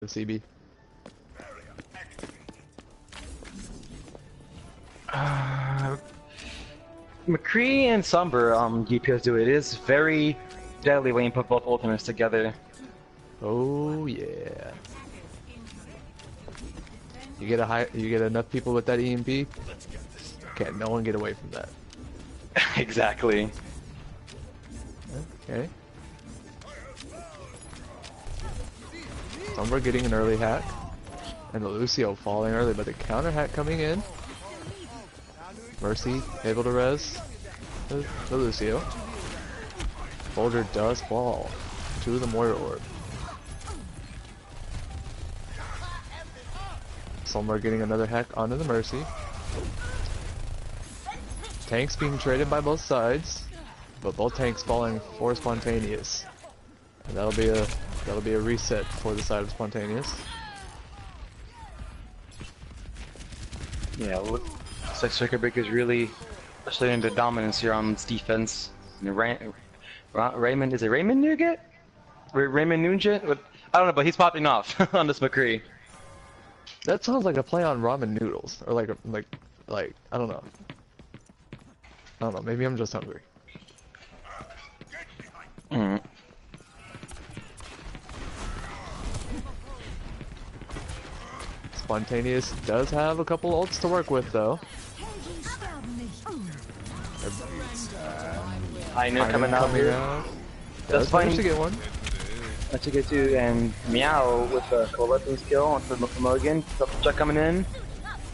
the CB. McCree and Somber, DPS do it. It is very deadly when you put both ultimates together. Oh yeah. You get enough people with that EMP, can't no one get away from that. Exactly. Okay. Somber getting an early hack, and the Lucio falling early, but the counter hack coming in. Mercy able to res the Lucio. Boulder does fall to the Moira Orb. Somber getting another hack onto the Mercy. Tanks being traded by both sides, but both tanks falling for Spontaneous. And that'll be a reset for the side of Spontaneous. Yeah, looks like Circuit Breaker's really showing the dominance here on its defense. And Raymond, is it Raymond Nugget? Raymond Nugget? I don't know, but he's popping off on this McCree. That sounds like a play on ramen noodles, or like I don't know. I don't know. Maybe I'm just hungry. Mm. Spontaneous does have a couple ults to work with, though. I know coming out here. That's fine to get one. That's a good too. And Meow with the weapon skill onto the Mulligan. Chuck coming in.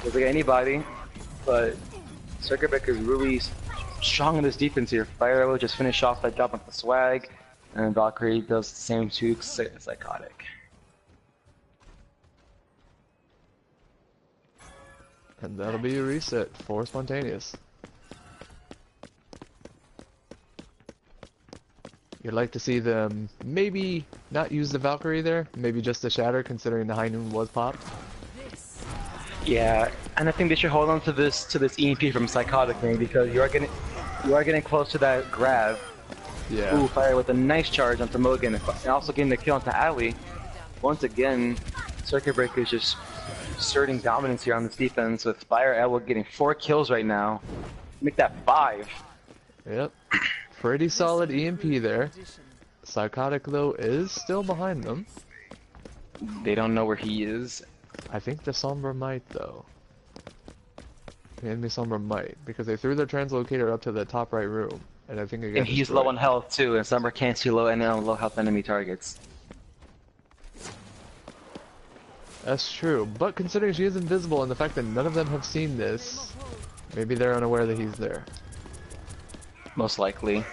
Doesn't get anybody. But Circuit Breaker is really strong in this defense here. Fire Arrow just finished off that job with the swag. And Valkyrie does the same too. Psychotic. And that'll be a reset for Spontaneous. You'd like to see them maybe not use the Valkyrie there, maybe just the Shatter, considering the High Noon was popped. Yeah, and I think they should hold on to this EMP from Psychotic maybe, because you are getting close to that grab. Yeah. Ooh, Fire with a nice charge onto Mulligan, and also getting the kill onto Ali. Once again, Circuit Breaker is just asserting dominance here on this defense, with Fire Arrow getting 4 kills right now. Make that 5. Yep. Pretty solid EMP there. Psychotic, though, is still behind them. They don't know where he is. I think the Sombra might, though. The enemy Sombra might, because they threw their translocator up to the top right room, and I think it got And he's destroyed. low on health too, and Sombra can't see low health enemy targets. That's true, but considering she is invisible and the fact that none of them have seen this, maybe they're unaware that he's there. Most likely.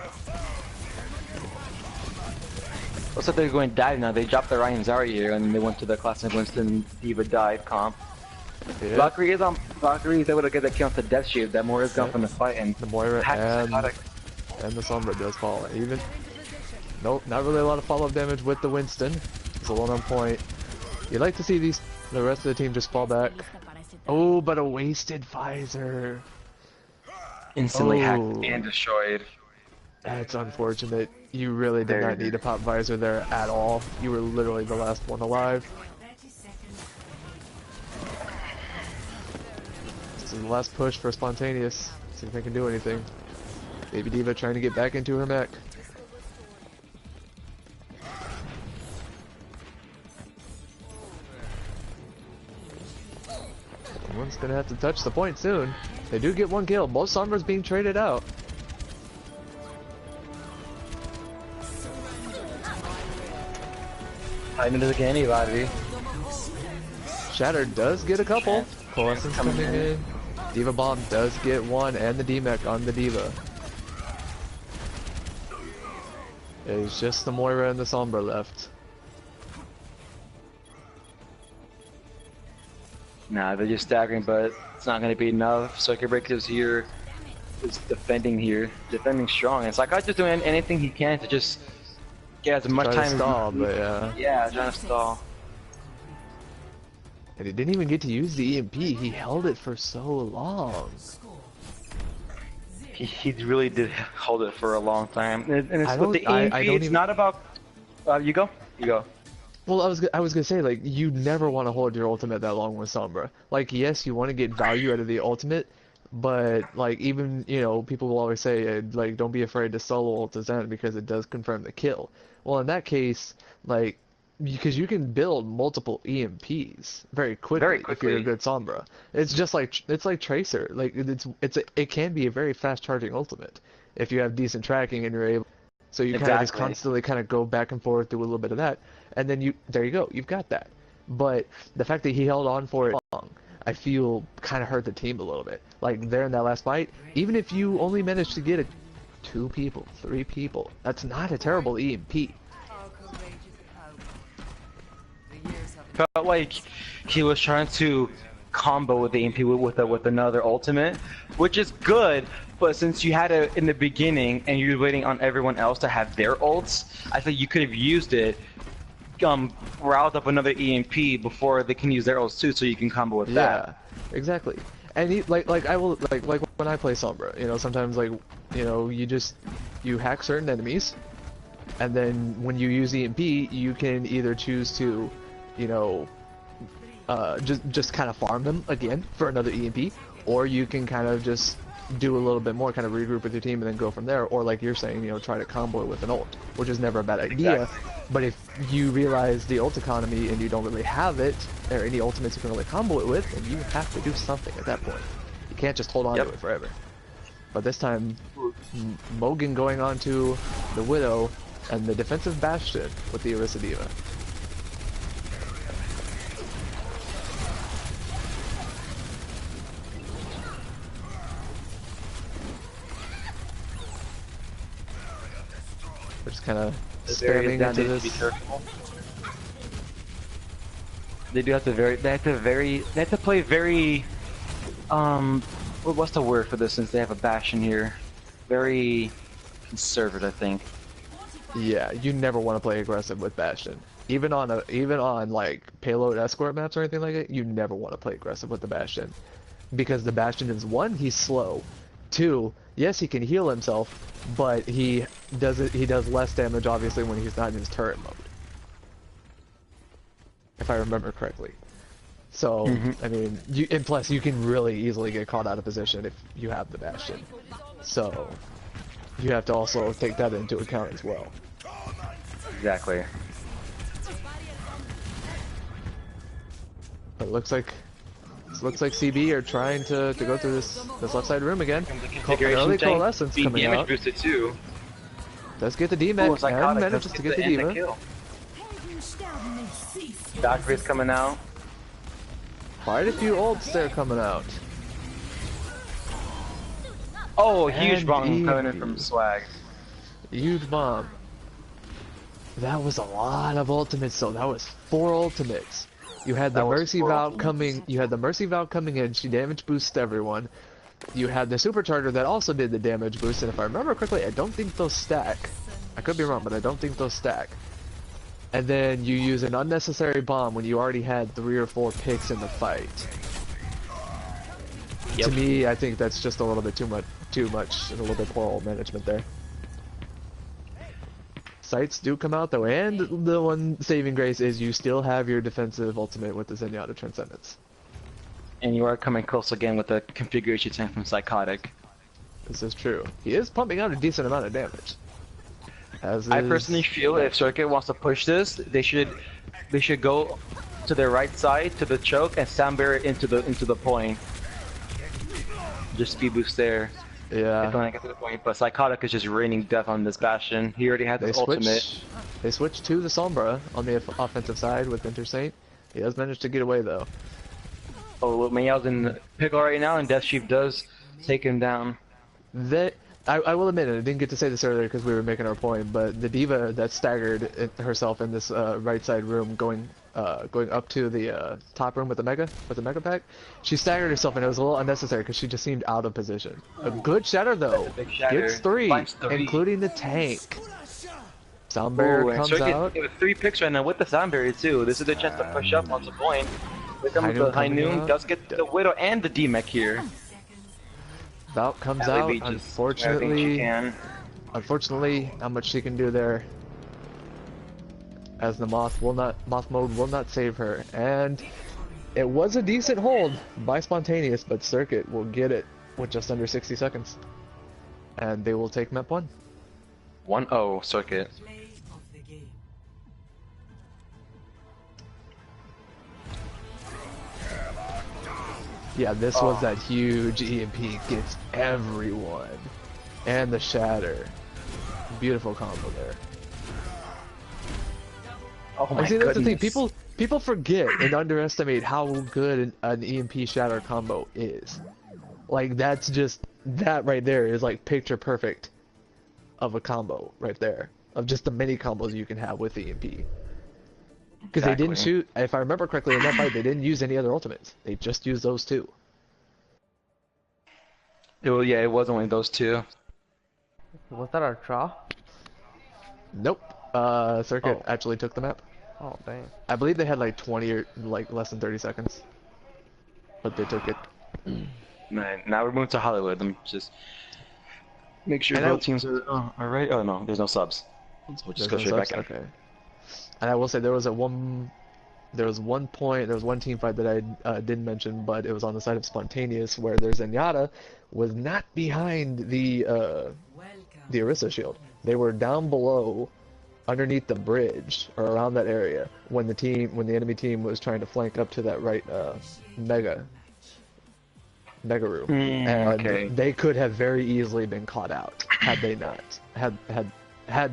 Looks like they're going dive now. They dropped the Ryan Zarya here, and then they went to the classic Winston Diva dive comp. Yeah. Valkyrie is able to get the kill on the Death Shield. That Moira's gone from the fight, and The Moira and the Sombra does fall. Even nope, not really a lot of follow-up damage with the Winston. It's a 1 on point. You'd like to see the rest of the team just fall back. Oh, but a wasted visor. instantly hacked and destroyed. That's unfortunate. You really did not need a pop visor there at all. You were literally the last one alive. This is the last push for Spontaneous. See if they can do anything. Baby Diva trying to get back into her mech. Someone's gonna have to touch the point soon. They do get 1 kill. Both Sombras being traded out. I didn't get anybody. Shatter does get a couple. Coalescence coming in. Diva Bomb does get 1 and the D-Mech on the Diva. It's just the Moira and the Sombra left. Nah, they're just staggering, but it's not going to be enough. Circuit Breaker's here is defending strong. It's like I'm just doing anything he can to just get as much time as stall, but yeah, trying to stall. And he didn't even get to use the EMP. He held it for so long. He really did hold it for a long time. And it's with the EMP, I don't it's even... not about... you go? You go. Well, I was gonna say like you never want to hold your ultimate that long with Sombra. Like yes, you want to get value out of the ultimate, but like even people will always say like don't be afraid to solo ult to Zen because it does confirm the kill. Well, in that case, like because you can build multiple EMPs very Very quickly if you're a quickly. good Sombra. It's like Tracer. Like it can be a very fast charging ultimate if you have decent tracking and you're able. So you kind of just Exactly. constantly kind of go back and forth, do a little bit of that, and then there you go, you've got that. But the fact that he held on for it long, I feel kind of hurt the team a little bit. Like there in that last fight, even if you only managed to get it, 2 people, 3 people, that's not a terrible EMP. Felt like he was trying to combo with the EMP with another ultimate, which is good. But since you had it in the beginning and you're waiting on everyone else to have their ults, I think you could have used it, riled up another EMP before they can use their ults too, so you can combo with that. Yeah, exactly. And like I will like when I play Sombra, sometimes like you hack certain enemies, and then when you use EMP, you can either choose to, you know, just kind of farm them again for another EMP, or you can kind of just do a little bit more, kind of regroup with your team and then go from there, or like you're saying, try to combo it with an ult, which is never a bad idea. Exactly. But if you realize the ult economy and you don't really have it, or any ultimates you can really combo it with, then you have to do something at that point. You can't just hold on to it forever. But this time, Mogan going on to the Widow and the defensive Bastion with the Orisa Diva. We're just kind of spamming into this. They do have to they have to play very what's the word for this, since they have a Bastion here? Very conservative, I think. Yeah, you never want to play aggressive with Bastion. Even on like payload escort maps or anything like that, you never want to play aggressive with the Bastion. Because the Bastion is, one, he's slow. Two, yes, he can heal himself, but he does less damage obviously when he's not in his turret mode. If I remember correctly. So, I mean, and plus you can really easily get caught out of position if you have the Bastion. So, you have to also take that into account as well. Exactly. But it looks like CB are trying to go through this left side room again. Early coalescence coming out. Boosted too. Does get the D-Mech and manages to get the Diva. Valkyrie's coming out. Quite a few ults there coming out. Oh, huge bomb coming in from Swag. Huge bomb. That was a lot of ultimates though. That was 4 ultimates. You had the Mercy Valve coming. You had the Mercy Valve coming in. She damage boosts everyone. You had the Supercharger that also did the damage boost. And if I remember correctly, I don't think those stack. I could be wrong, but I don't think those stack. And then you use an unnecessary bomb when you already had 3 or 4 picks in the fight. To me, I think that's just a little bit too much, and a little bit poor management there. Sights do come out though, and the one saving grace is you still have your defensive ultimate with the Zenyatta Transcendence. And you are coming close again with the configuration tank from Psychotic. This is true. He is pumping out a decent amount of damage. I personally feel if Circuit wants to push this, they should go to their right side to the choke and soundbear it into the point. Just speed boost there. Yeah. If I get to the point, but Psychotic is just raining death on this Bastion. He already had his ultimate. They switched to the Sombra on the offensive side with Intersaint. He does manage to get away though. Oh, Meow's in pickle right now, and Death Sheep does take him down. I will admit it, I didn't get to say this earlier because we were making our point, but the Diva that staggered herself in this right side room going up to the top room with the Mega Pack, she staggered herself and it was a little unnecessary because she just seemed out of position. A good shatter though, gets 3, including the tank. Sound barrier comes out. With 3 picks right now with the sound barrier too. This is the chance to push up on the point. Here comes the High Noon, does get the Widow and the D-Mech here. Valk comes out, unfortunately, not much she can do there. as the moth mode will not save her. And it was a decent hold by Spontaneous, but Circuit will get it with just under 60 seconds. And they will take map 1. 1-0 Circuit. Yeah, this was that huge EMP, gets everyone. And the Shatter. Beautiful combo there. Oh my see, that's the thing. goodness. People forget and underestimate how good an EMP Shatter combo is. Like, that's just, that right there is like picture perfect of a combo right there. Of just the many combos you can have with EMP. Because they didn't shoot, if I remember correctly in that fight, they didn't use any other ultimates. They just used those two. It was only those two. Was that our draw? Nope. Circuit actually took the map. Oh, dang. I believe they had like 20 or like less than 30 seconds. But they took it. Man, now we're moving to Hollywood. Let me just make sure both teams are right. Oh no, there's no subs. We'll just go straight back in. Okay. And I will say there was one team fight that I didn't mention, but it was on the side of Spontaneous, where their Zenyatta was not behind the Orisa shield. They were down below, underneath the bridge or around that area when the enemy team was trying to flank up to that right mega room, and they could have very easily been caught out had they not had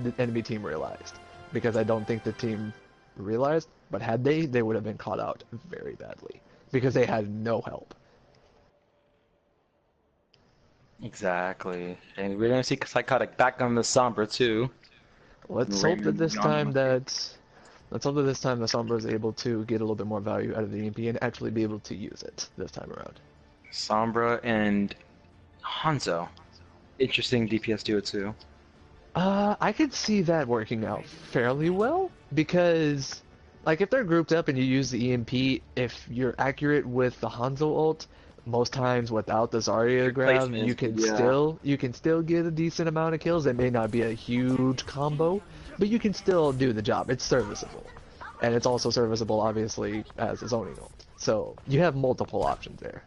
the enemy team realized. Because I don't think the team realized, but had they would have been caught out very badly. Because they had no help. Exactly. And we're gonna see Psychotic back on the Sombra too. Let's hope that this time the Sombra is able to get a little bit more value out of the EMP and actually be able to use it this time around. Sombra and Hanzo. Interesting DPS duo too. I could see that working out fairly well, because, like, if they're grouped up and you use the EMP, if you're accurate with the Hanzo ult, most times without the Zarya grab, you can still get a decent amount of kills. It may not be a huge combo, but you can still do the job. It's serviceable, and it's also serviceable, obviously, as a zoning ult. So you have multiple options there.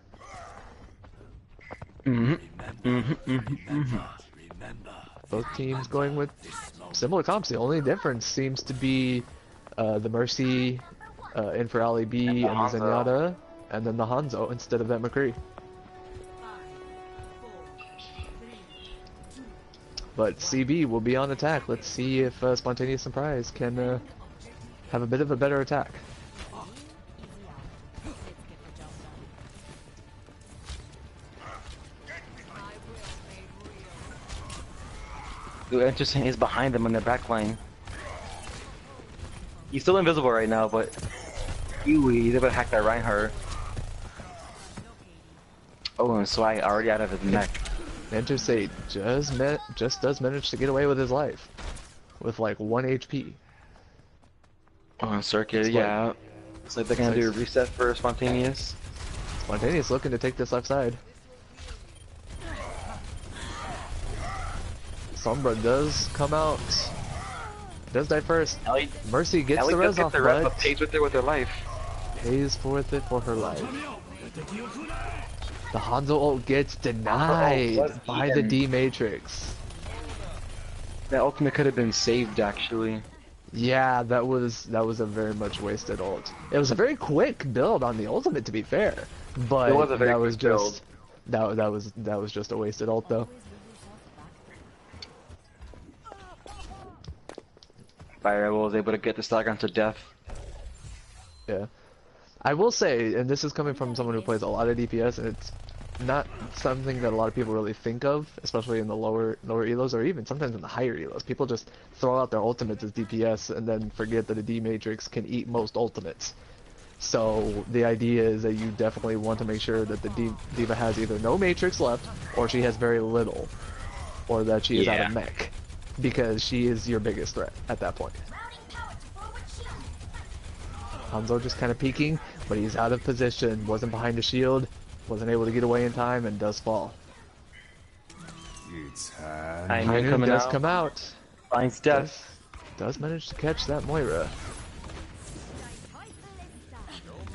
Both teams going with similar comps. The only difference seems to be the Mercy in for Ali B and the Zenyatta, and then the Hanzo instead of that McCree. But CB will be on attack. Let's see if Spontaneous Surprise can have a bit of a better attack. Dude, interesting is behind them in their back line. He's still invisible right now, but he's able to hack that Reinhardt. Oh, and Swag already out of his neck. Interstate just does manage to get away with his life, with like 1 HP. Oh, Circuit, yeah. Looks like they're gonna do a reset for Spontaneous. Spontaneous looking to take this left side. Sombra does come out. Does die first. Mercy gets the res off, but pays with her life. Pays with it for her life. The Hanzo ult gets denied by the D Matrix. That ultimate could have been saved, actually. Yeah, that was a very much wasted ult. It was a very quick build on the ultimate, to be fair, but that was just a wasted ult, though. Fire was able to get the Starground to death. Yeah. I will say, and this is coming from someone who plays a lot of DPS, and it's not something that a lot of people really think of, especially in the lower elos, or even sometimes in the higher elos. People just throw out their ultimates as DPS and then forget that a D Matrix can eat most ultimates. So the idea is that you definitely want to make sure that the D.Va has either no Matrix left, or she has very little, or that she is out of mech. Because she is your biggest threat at that point. Hanzo just kind of peeking, but he's out of position, wasn't behind the shield, wasn't able to get away in time, and does fall. High Noon does come out. Finds death. Does manage to catch that Moira.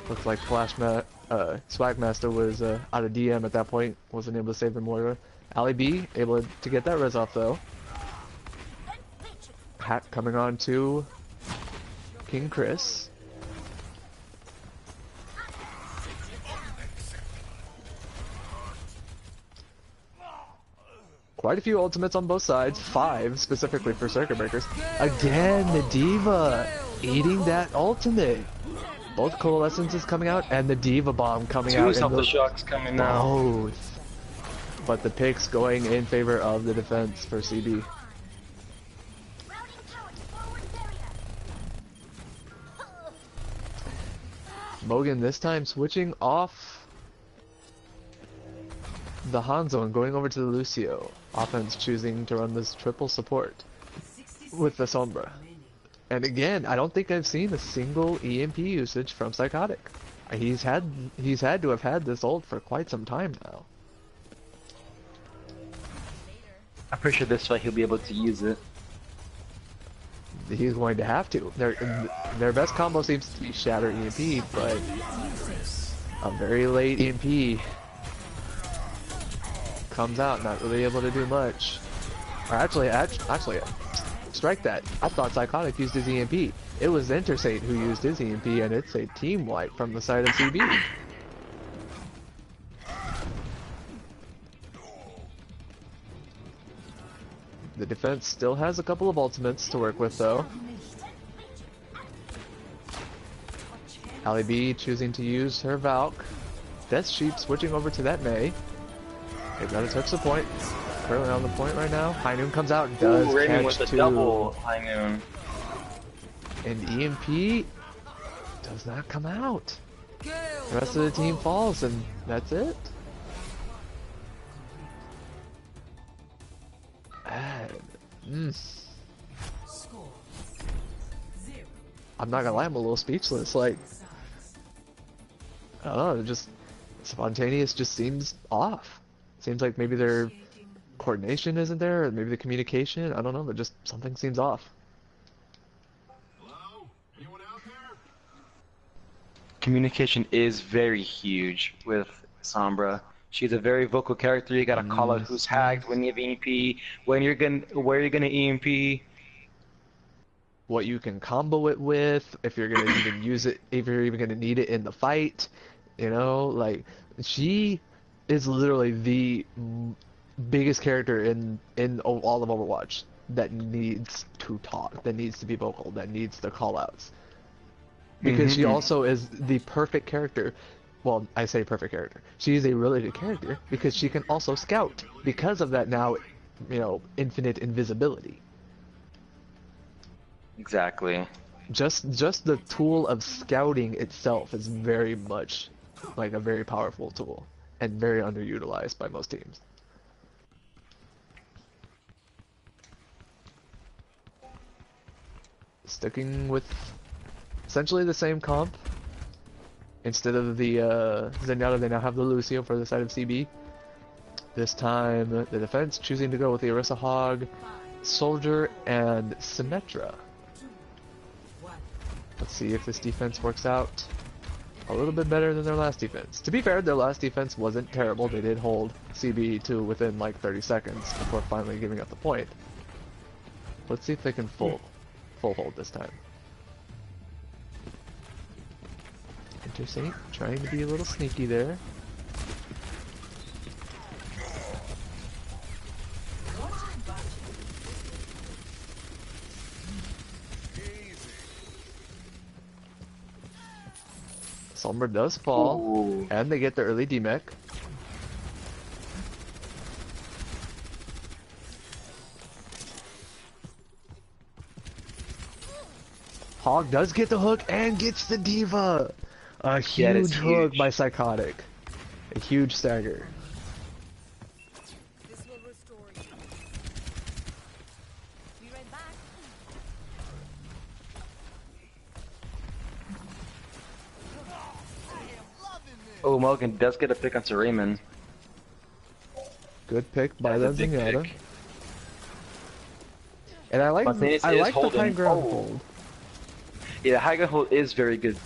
Looks like Swagmaster was out of DM at that point, wasn't able to save the Moira. Ali B able to get that res off though. Hat coming on to King Chris. Quite a few ultimates on both sides, 5 specifically for Circuit Breakers. Again, the Diva eating that ultimate. Both Coalescences coming out and the Diva Bomb coming out. 2 Selfless Shocks coming out. Both. But the picks going in favor of the defense for CB. Mogan this time switching off the Hanzo and going over to the Lucio. Offense choosing to run this triple support with the Sombra. And again, I don't think I've seen a single EMP usage from Psychotic. He's had to have had this ult for quite some time now. I'm pretty sure this fight he'll be able to use it. He's going to have to. Their best combo seems to be Shatter EMP, but a very late EMP comes out, not really able to do much. Or actually, strike that. I thought Psychotic used his EMP. It was Intersate who used his EMP, and it's a team wipe from the side of CB. The defense still has a couple of ultimates to work with though. Ali B choosing to use her Valk. Death Sheep switching over to that Mei. They've got to touch the point. Currently on the point right now. High Noon comes out and does Raymond catch with 2. a double High Noon. And EMP does not come out. The rest of the team falls and that's it. I'm not gonna lie, I'm a little speechless. Like, I don't know, just spontaneous just seems off. Seems like maybe their coordination isn't there, or maybe the communication. I don't know, but just something seems off. Hello? Anyone out there? Communication is very huge with Sombra. She's a very vocal character. You gotta call out who's hacked, when you have EMP, where you're gonna EMP. What you can combo it with, if you're gonna even use it, if you're even gonna need it in the fight. You know, like, she is literally the biggest character in all of Overwatch that needs to talk, that needs to be vocal, that needs the call-outs. Because she also is the perfect character. Well, I say perfect character. She is a really good character because she can also scout. Because of that now, you know, infinite invisibility. Exactly. Just the tool of scouting itself is very much like a very powerful tool and very underutilized by most teams. Sticking with essentially the same comp. Instead of the Zenyatta, they now have the Lucio for the side of CB. This time, the defense choosing to go with the Orisa Hog, Soldier, and Symmetra. Let's see if this defense works out a little bit better than their last defense. To be fair, their last defense wasn't terrible. They did hold CB to within like 30 seconds before finally giving up the point. Let's see if they can full hold this time. Intersate trying to be a little sneaky there. Sombra does fall, and they get the early demech. Hog does get the hook and gets the Diva! A huge hook by Psychotic. A huge stagger. This will restore you. Be right back. Oh, Mulligan does get a pick on Sir Raymond. Good pick by the Zenyatta. Pick. And I like the high ground hold. Yeah, the high ground hold is very good.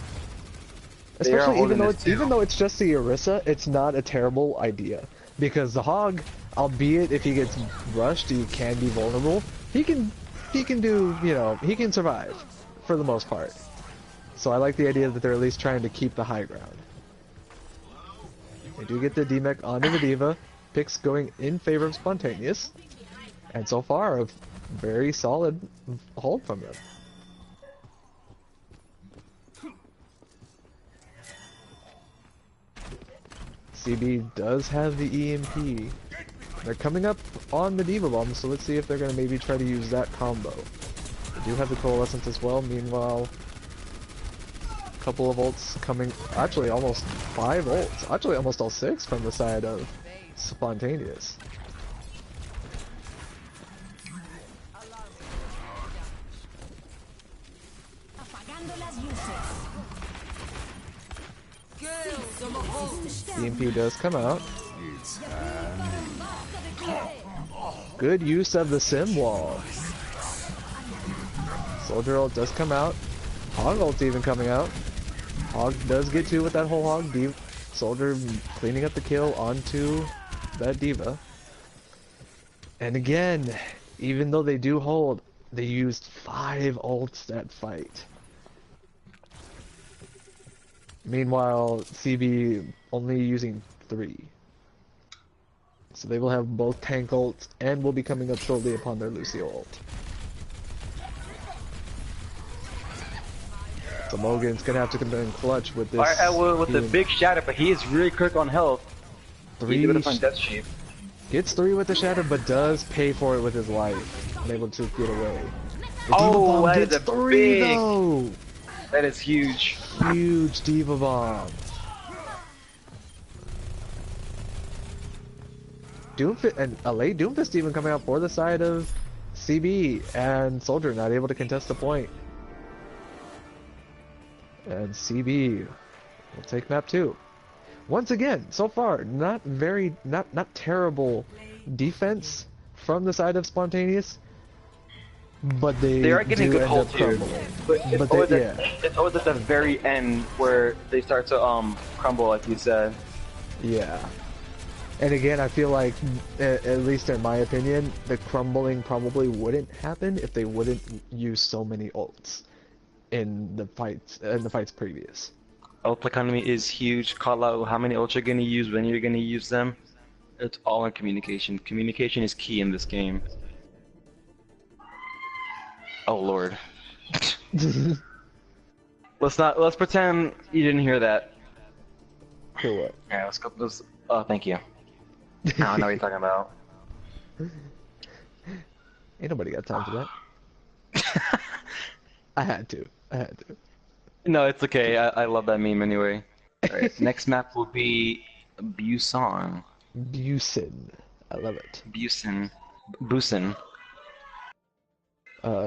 They are Especially holding this too. even though it's just the Orisa, it's not a terrible idea because the Hog, albeit if he gets rushed, he can be vulnerable. He can do, you know, he can survive for the most part. So I like the idea that they're at least trying to keep the high ground. They do get the D-Mech onto the D.Va. Picks going in favor of Spontaneous. And so far, a very solid hold from them. CB does have the EMP. They're coming up on the D.Va Bomb, so let's see if they're going to maybe try to use that combo. They do have the Coalescence as well. Meanwhile, a couple of ults coming, actually almost 5 ults, actually almost all 6 from the side of Spontaneous. EMP does come out. Good use of the sim wall. Soldier ult does come out. Hog ult's even coming out. Hog does get 2 with that whole Hog. Soldier cleaning up the kill onto that D.Va. And again, even though they do hold, they used 5 ults that fight. Meanwhile, CB only using 3. So they will have both tank ults and will be coming up shortly upon their Lucio ult. So Mogan's gonna have to come in clutch with this. With the big shatter, but he is really quick on health. 3 death sheep. Gets 3 with the shatter, but does pay for it with his life. Unable to get away. The Oh, that is a 3 big... though! That is huge. Huge D.Va Bomb. Doomfist and a late Doomfist even coming out for the side of CB, and Soldier not able to contest the point. And CB will take map 2. Once again, so far, not terrible defense from the side of Spontaneous, but they are getting do good end hold up too. crumbling. But yeah. It's always at the very end where they start to crumble, like you said. Yeah. And again, I feel like, at least in my opinion, the crumbling probably wouldn't happen if they wouldn't use so many ults in the fights previous. Ult economy is huge. Call out how many ults you're gonna use, when you're gonna use them. It's all in communication. Communication is key in this game. Oh lord. Let's pretend you didn't hear that. For what? Yeah, let's go. Oh, thank you. I don't know what you're talking about. Ain't nobody got time for that. I had to. No, it's okay. I love that meme anyway. Alright, next map will be Busan. Busan. I love it. Busan.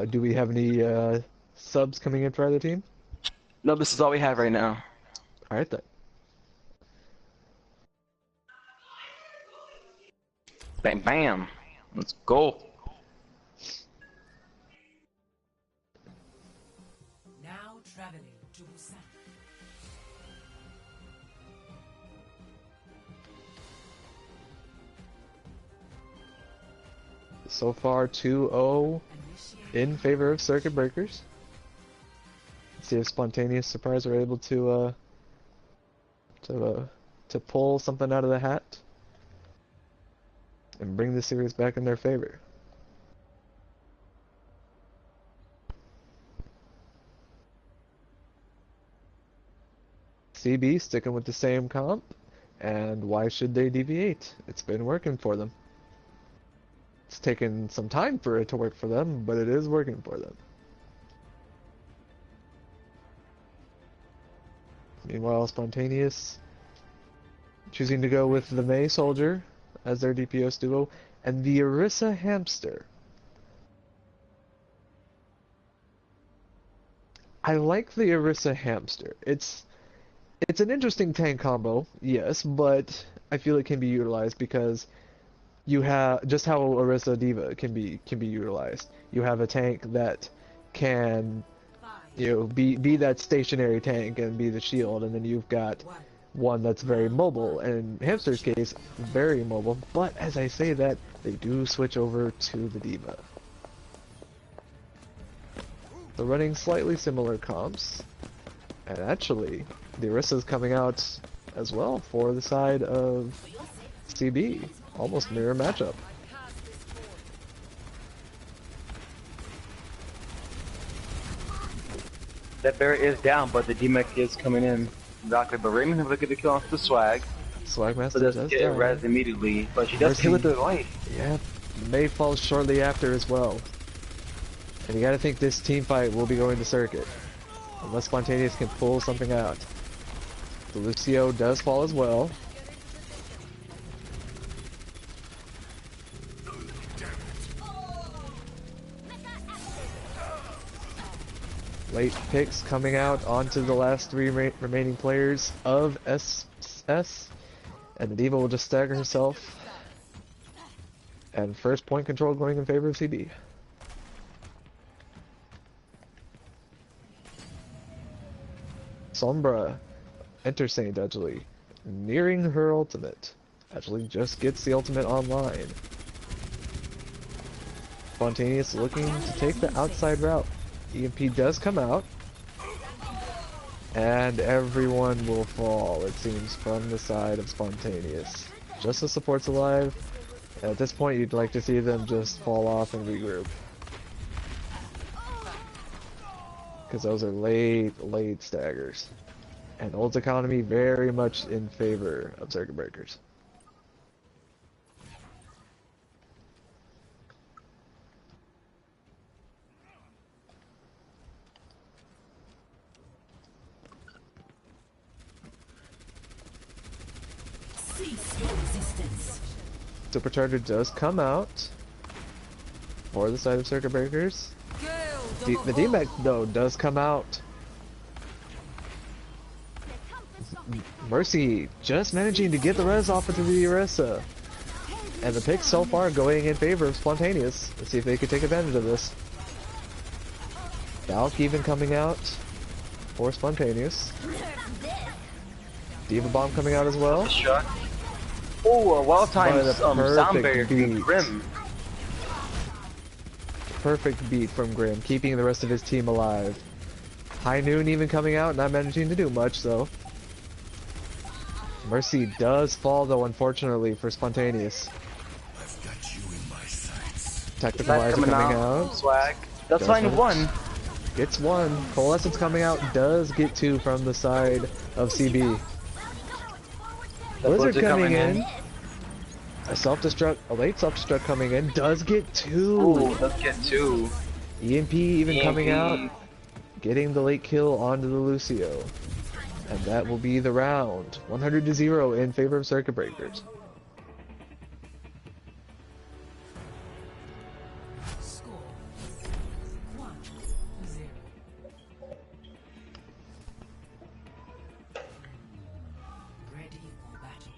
Do we have any subs coming in for either team? No, this is all we have right now. Alright then. Bam, bam. Let's go. Now traveling to Busan. So far, 2-0 in favor of Circuit Breakers. Let's see if Spontaneous Surprise are able to pull something out of the hat and bring the series back in their favor. CB sticking with the same comp, and why should they deviate? It's been working for them. It's taken some time for it to work for them, but it is working for them. Meanwhile, Spontaneous choosing to go with the Mei Soldier as their DPS duo, and the Orisa Hamster. I like the Orisa Hamster. It's an interesting tank combo, yes, but I feel it can be utilized because you have just how Orisa D.Va can be utilized. You have a tank that can be that stationary tank and be the shield, and then you've got one that's very mobile, and in Hamster's case, very mobile, but as I say that, they do switch over to the Diva. So running slightly similar comps, and actually, the Orisa's coming out as well for the side of CB. Almost mirror matchup. That bear is down, but the D-Mech is coming in. Exactly, but Raymond will get the kill off the swag. Swagmaster So doesn't get res immediately, but she does hit with the light. Yeah, May falls shortly after as well. And you gotta think this team fight will be going to circuit. Unless Spontaneous can pull something out. The Lucio does fall as well. Late picks coming out onto the last three remaining players of SS. And the Diva will just stagger herself. And first point control going in favor of CB. Sombra enters Saint actually, nearing her ultimate. Actually just gets the ultimate online. Spontaneous looking to take the outside route. EMP does come out. And everyone will fall, it seems, from the side of Spontaneous. Just the support's alive. At this point, you'd like to see them just fall off and regroup. Because those are late staggers. And Old's economy very much in favor of circuit breakers. Supercharger does come out for the side of circuit breakers. The D-Mech though does come out. Mercy just managing to get the res off into the Orisa. And the picks so far going in favor of Spontaneous. Let's see if they can take advantage of this. Valk even coming out for Spontaneous. Diva Bomb coming out as well. Oh, a well-timed sound barrier from Grim. Perfect beat from Grim, keeping the rest of his team alive. High Noon even coming out, not managing to do much though. Mercy does fall though, unfortunately, for Spontaneous. I've got you in my sights. Tactical Eyes coming out. Swag. That's fine, one. Gets one. Coalescence coming out, does get two from the side of CB. Blizzard coming in. A late self-destruct coming in, does get two. Ooh, does get two. EMP even coming out, getting the late kill onto the Lucio. And that will be the round. 100-0 in favor of circuit breakers. Score 1-0. Ready for battle.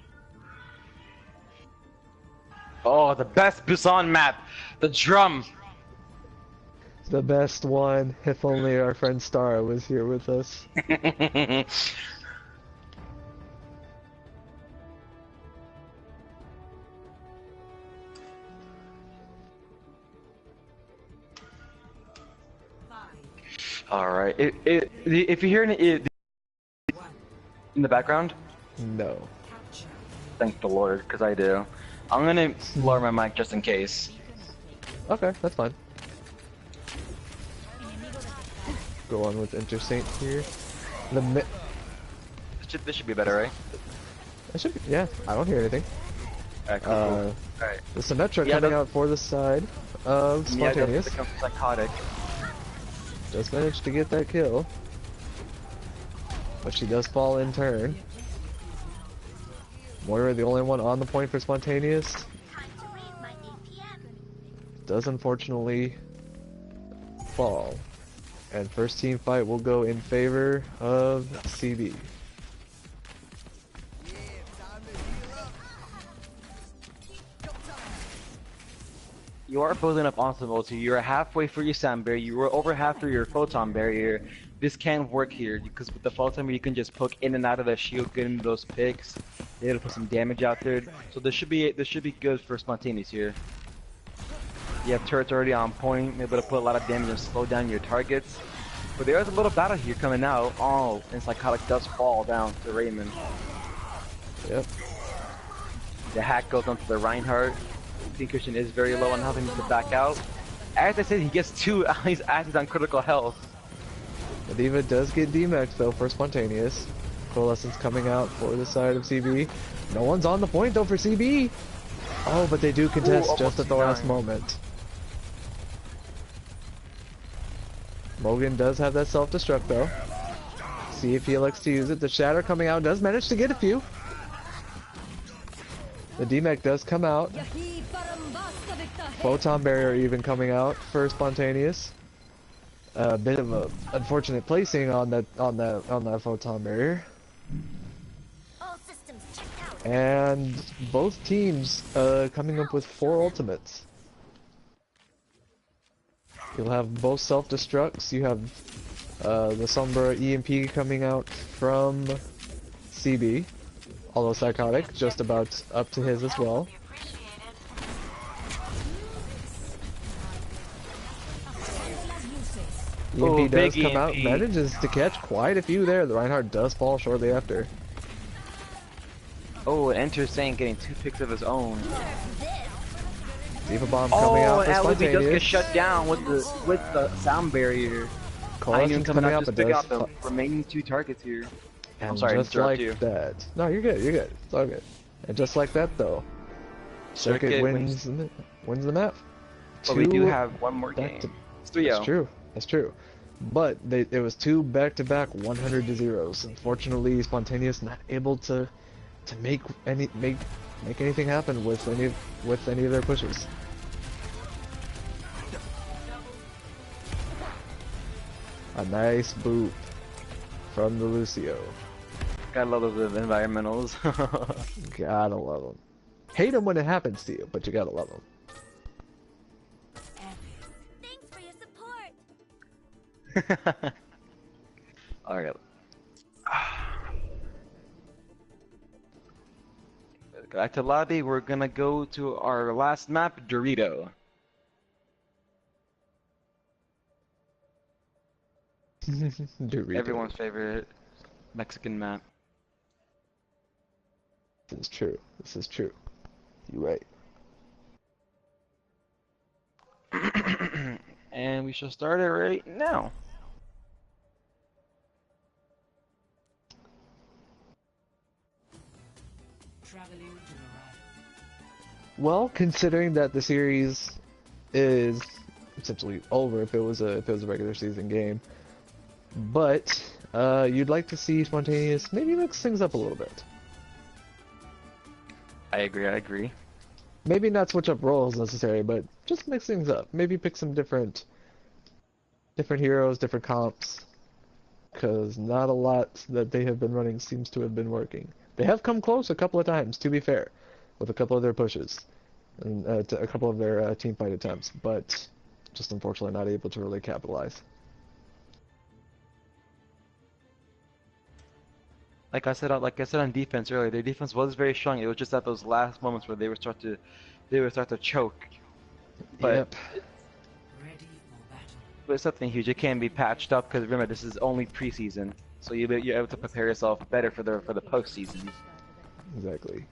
Oh, the best Busan map! The drum! The best one, if only our friend Star was here with us. Alright, if you hear it in the background, No. thank the Lord, because I do. I'm gonna lower my mic just in case. Okay, that's fine. Go on with Intersaint here. This should be better, right? I should be, yeah, I don't hear anything. Alright, cool. Alright. The Symmetra coming out for the side of Spontaneous. Yeah, becomes psychotic. Just managed to get that kill. But she does fall in turn. Moira, the only one on the point for Spontaneous, does unfortunately fall. And first team fight will go in favor of CB. You are building up onto the multi. You're halfway through your sound barrier. You were over half through your photon barrier. This can't work here because with the photon barrier, you can just poke in and out of the shield, get into those picks. Be able to put some damage out there. So this should be good for spontaneous here. You have turrets already on point, able to put a lot of damage and slow down your targets. But there is a little battle here coming out. Oh, and Psychotic does fall down to Raymond. Yep. The hack goes onto the Reinhardt. Pincushion is very low on health and needs to back out. As I said, he gets 2 allies acted on critical health. The Diva does get DMAX though for spontaneous. Coalescence coming out for the side of CB. No one's on the point though for CB. Oh, but they do contest just at the last moment. Mogan does have that self-destruct though. See if he elects to use it. The Shatter coming out does manage to get a few. The DMAC does come out. Photon barrier even coming out for spontaneous. A bit of a unfortunate placing on that photon barrier. And both teams coming up with 4 ultimates. You'll have both self-destructs. You have the Sombra EMP coming out from CB. Although Psychotic just about up to his as well. EMP does come out, manages to catch quite a few there. The Reinhardt does fall shortly after. Oh, Enter Saint getting 2 picks of his own. Diva Bomb coming out for spontaneous. does get shut down with the sound barrier. Coalescence coming out, but does out the remaining 2 targets here. And I'm sorry, just like that. No, you're good. You're good. It's all good. And just like that, though, Circuit wins the map. But we do have one more game. It's 3-0. That's true. That's true. But it was 2 back-to-back 100-0s. Unfortunately, Spontaneous not able to make anything happen with any of their pushes. A nice boop from the Lucio. Gotta love those environmentals. Gotta love them. Hate them when it happens to you, but you gotta love them. Thanks for your support. Alright. Back to lobby, we're gonna go to our last map, Dorito. Dorito. Everyone's favorite Mexican map. This is true. This is true. You're right. And we shall start it right now. Well, considering that the series is essentially over if it was a regular season game, but you'd like to see Spontaneous maybe mix things up a little bit. I agree. Maybe not switch up roles necessarily, but just mix things up. Maybe pick some different heroes, different comps, because not a lot that they have been running seems to have been working. They have come close a couple of times, to be fair, with a couple of their pushes and to a couple of their team fight attempts, but just unfortunately not able to really capitalize. Like I said on defense earlier, their defense was very strong. It was just at those last moments where they would start to choke. But Yep. But it's something huge. It can be patched up because remember this is only preseason, so you're able to prepare yourself better for the postseason. Exactly.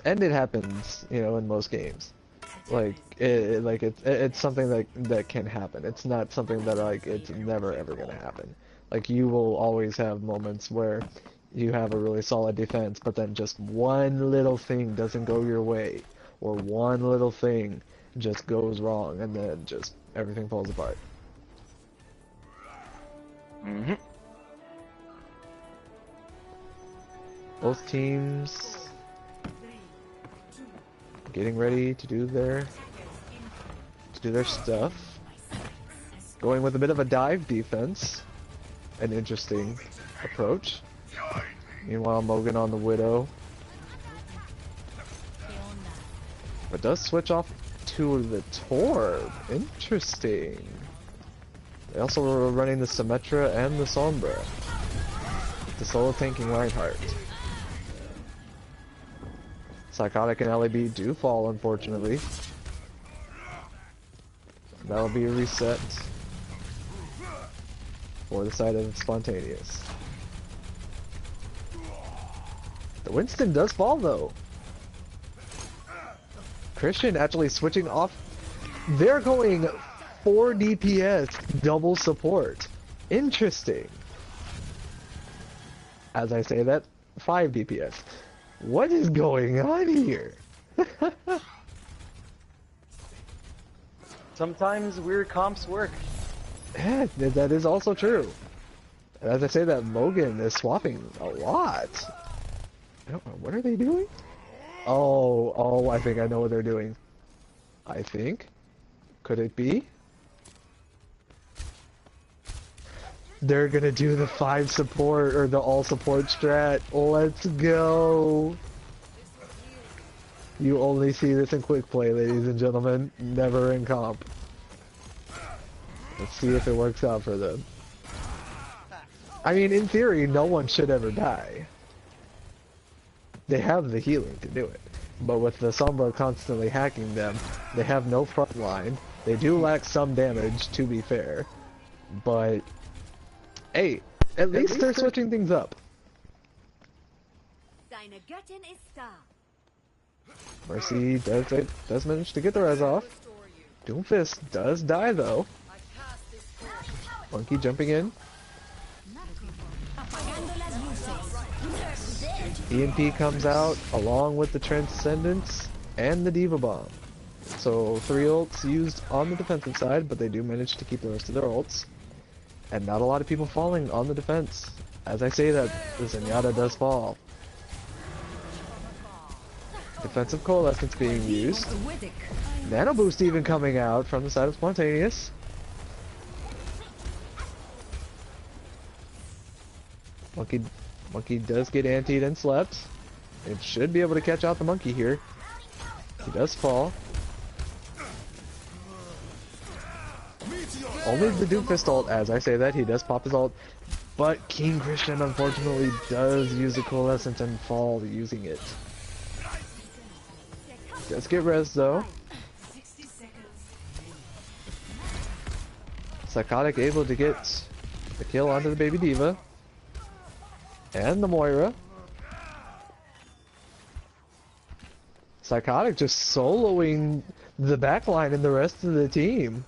And it happens, in most games. It's something that can happen. It's not something that it's never ever gonna happen. Like you will always have moments where you have a really solid defense, but then just one little thing doesn't go your way, or one little thing just goes wrong, and then just everything falls apart. Mm-hmm. Both teams getting ready to do their stuff. Going with a bit of a dive defense. An interesting approach. Meanwhile, Mogan on the Widow. But does switch off to the Torb. Interesting. They also were running the Symmetra and the Sombra. The solo tanking Reinhardt. Psychotic and LAB do fall, unfortunately. That'll be a reset for the side of Spontaneous. The Winston does fall, though. Christian actually switching off. They're going 4 DPS, double support. Interesting. As I say that, 5 DPS. What is going on here? Sometimes weird comps work. Yeah, that is also true. As I say that, Mogan is swapping a lot. I don't know, what are they doing? Oh, I think I know what they're doing. I think. Could it be? They're gonna do the 5 support, or the all support strat. Let's go! You only see this in quick play, ladies and gentlemen. Never in comp. Let's see if it works out for them. I mean, in theory, no one should ever die. They have the healing to do it. But with the Sombra constantly hacking them, they have no front line. They do lack some damage, to be fair. But, hey, at least they're switching things up. Deine Göttin ist da. Mercy does manage to get the res off. Doomfist does die, though. Monkey jumping in. EMP comes out along with the Transcendence and the Diva Bomb. So 3 ults used on the defensive side, but they do manage to keep the rest of their ults. And not a lot of people falling on the defense. As I say that, the Zenyatta does fall. Defensive Coalescence being used. Nano Boost even coming out from the side of Spontaneous. Monkey does get antied and slept. It should be able to catch out the monkey here. He does fall. Only the Doomfist ult, as I say that, he does pop his ult. But King Christian unfortunately does use the Coalescence and fall using it. Does get res though. Psychotic able to get the kill onto the baby Diva. And the Moira. Psychotic just soloing the backline and the rest of the team.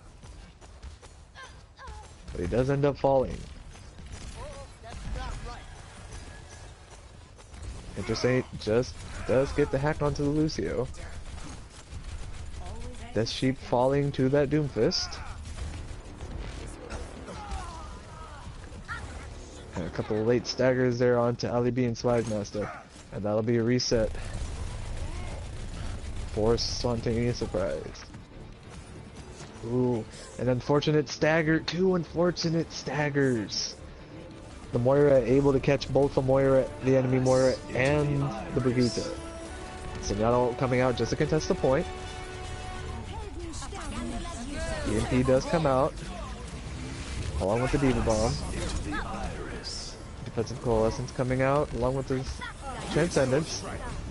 But he does end up falling. Interesting, just does get the hack onto the Lucio. Death Sheep falling to that Doomfist. And a couple of late staggers there onto Ali B and Swagmaster. And that'll be a reset for Spontaneous Surprise. Ooh, an unfortunate stagger. 2 unfortunate staggers. The Moira able to catch both the Moira, the enemy Moira, and the Brigitte. Zenyatta coming out just to contest the point. EMP does come out, along with the Diva Bomb. Defensive Coalescence coming out, along with the Transcendence.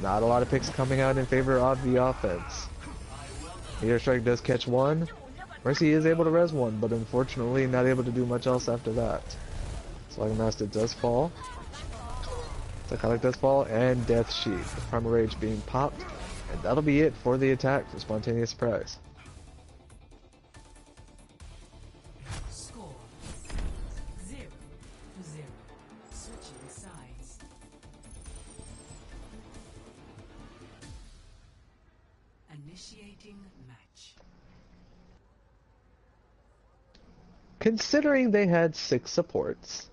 Not a lot of picks coming out in favor of the offense. Meteor Strike does catch 1. Mercy is able to res 1, but unfortunately not able to do much else after that. Slugmaster does fall. Psychotic does fall, and Death Sheep. Primal Rage being popped. And that'll be it for the attack for Spontaneous Surprise. Score 0-0. Switching sides. Initiating match. Considering they had 6 supports,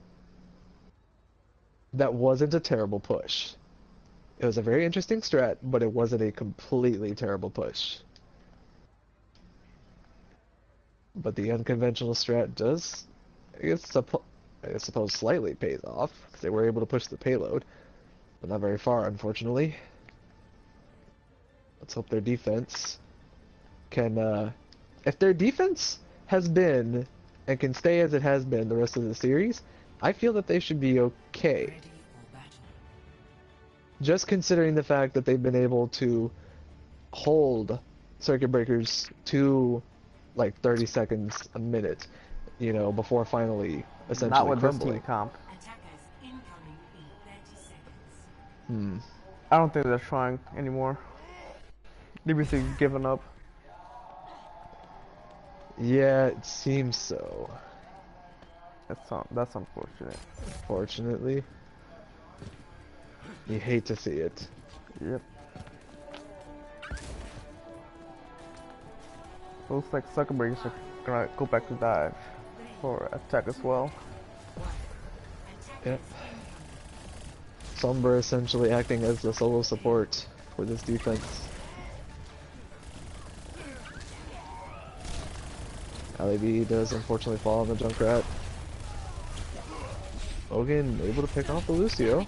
that wasn't a terrible push. It was a very interesting strat, but it wasn't a completely terrible push. But the unconventional strat does, I suppose, slightly pays off, because they were able to push the payload, but not very far, unfortunately. Let's hope their defense can, if their defense has been and can stay as it has been the rest of the series, I feel that they should be okay. Ready for battle. Just considering the fact that they've been able to hold circuit breakers to like 30 seconds a minute, you know, before finally Not essentially with this team crumbling. comp. Attackers incoming in 30 seconds. Hmm. I don't think they're trying anymore. They basically given up. Yeah, it seems so. That's unfortunate. Fortunately, you hate to see it. Yep. Looks like Zuckerberg's are gonna go back to dive for attack as well. Yep. Sombra essentially acting as the solo support for this defense. Ali does unfortunately fall on the Junkrat. Hogan able to pick off the Lucio.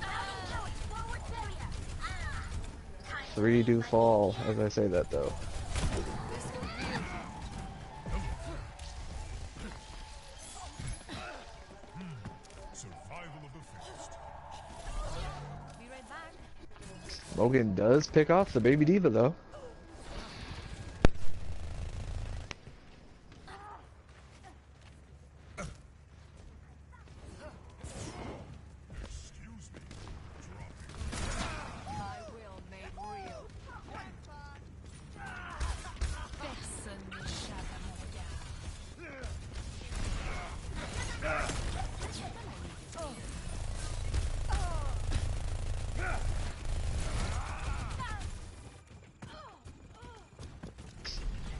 3 do fall as I say that though. Survival of the fittest. Be right back. Hogan does pick off the baby diva though. Excuse me. My will made real. Personne n'échappe à mon regard.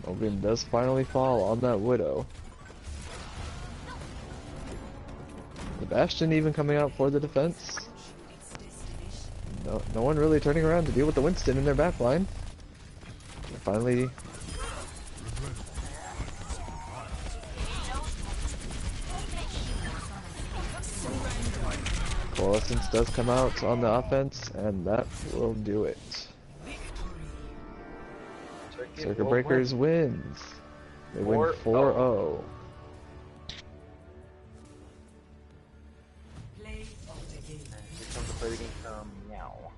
Hogan does finally fall on that Widow. The Bastion even coming out for the defense. No one really turning around to deal with the Winston in their backline. Finally, Coalescence does come out on the offense, and that will do it. Circuit Breakers wins. They win 4-0. Play of the game. Here comes the play the game from Meow.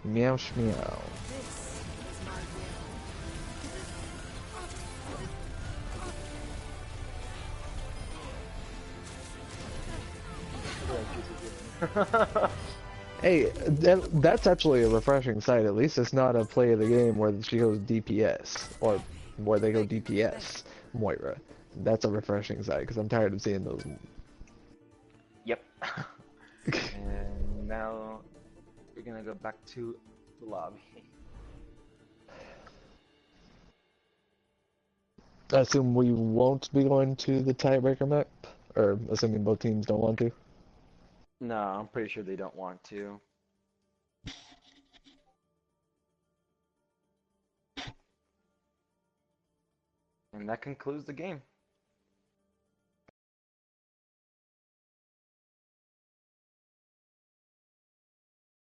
Meow shmeow. Hey, that's actually a refreshing sight. At least it's not a play of the game where she goes DPS, or where they go DPS, Moira. That's a refreshing sight, because I'm tired of seeing those. Yep. And now we're gonna go back to the lobby. I assume we won't be going to the tiebreaker map, or assuming both teams don't want to. No, I'm pretty sure they don't want to. And that concludes the game.